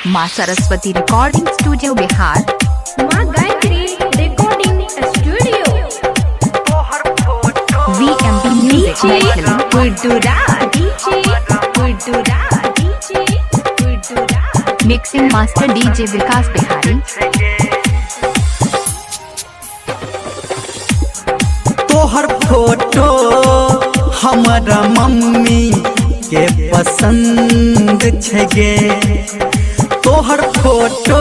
माँ Saraswati recording studio Bihar. माँ Gayatri recording studio VMB music Maithili. Mixing master DJ Vikas Bihari. तोहर फोटो हमारा मम्मी के पसंद छगे, तोहर फोटो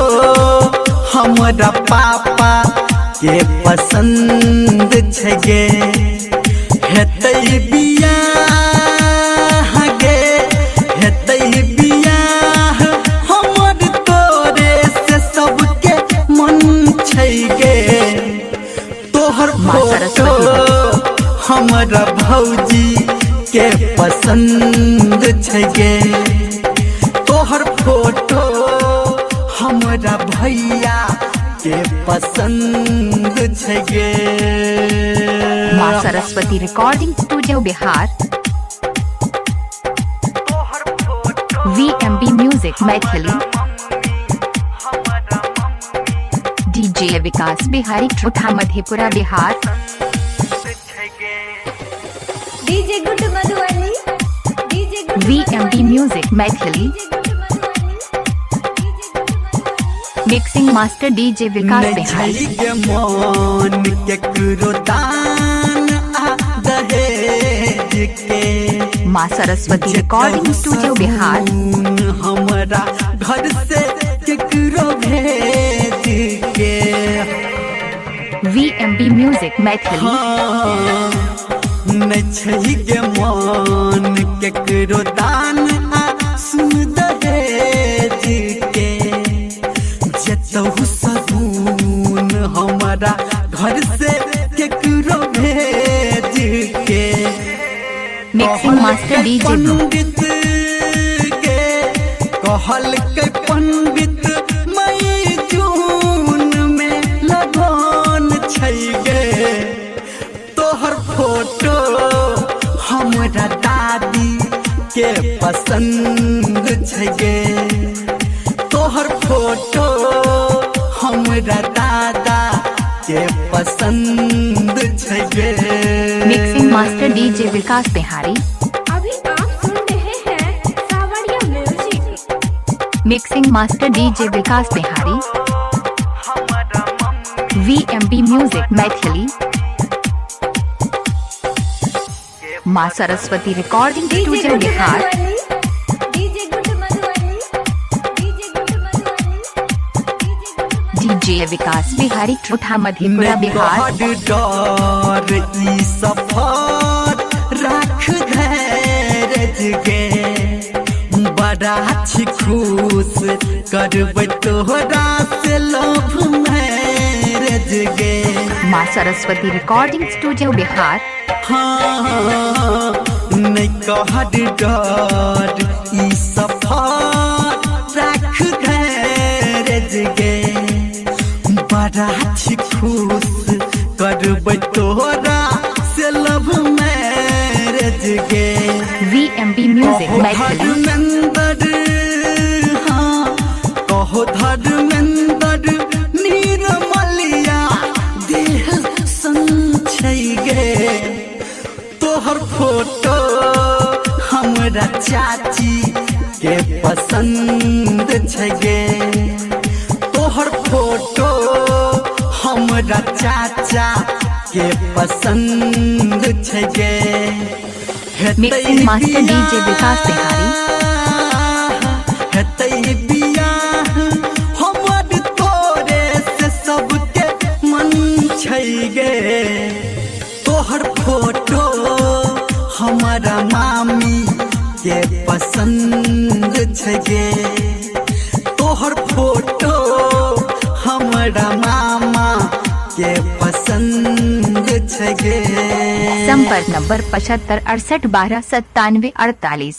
हमारा पापा के पसंद छगे। हेतै बियाह गे हेतै बियाह हमर तोरे से सबके मन छगे। तोहर फोटो हमारा भौजी के पसंद छगे, तोहर फोटो हमारा भैया के पसंद छगे। माँ Saraswati recording studio Bihar. VMB music Maithili. DJ Vikas Bihari छोटा Madhepura Bihar. DJ good Madhubani VMB music Maithili. Mixing master DJ Vikas Bihari. के मन केकरो दान आ दहेज के। माँ सरस्वती रिकॉर्डिंग स्टूडियो बिहार। हमारा घर से केकरो भेज के। VMB music Maithili. नहीं के मन केकरो दान आ सुन दहेज के। जतहु सगुन हमारा घर से केकरो भेज के। मिक्सिंग मास्टर DJ पंडित के कहल के पंडित मई जून में लगन छगे। तोहर फोटो हमारा दादी के पसंद छगे, तोहर फोटो हमारा दादा के पसंद छगे। Mixing master DJ Vikas Bihari. अभी आप सुन रहे हैं Sawariya music. Mixing master DJ Vikas Bihari. VMB music Maithili. माँ Saraswati recording studio Bihar. DJ Vikas Bihari छोटा मधेपुरा बिहार। डर ई सफर राख धैर्य गे। बड़ा छी खुश करबै तोहरा से लव मैरिज गे। माँ सरस्वती रिकॉर्डिंग स्टूडियो बिहार। हाँ नहीं कहर डर ई सफर राख धैर्य गे। बड़ा छी खुश करबै तोहरा से लव मैरिज गे। VMB music Maithili. धर्मेंद्र हाँ कहो धर्मेंद्र निर्मलिया देह संगे। तोहर फोटो हमरा चाची के पसंद छगे, तोहर फोटो हमरा चाचा के पसंद छगे। Mixing master DJ Vikas Bihari. हेतै बियाह हमर तोरे से सबके मन छगे। तोहर फोटो हमारा मामी के पसंद छगे, तोहर फोटो हमारा मामा के पसंद छगे। संपर्क नंबर 75 68 12 97 48।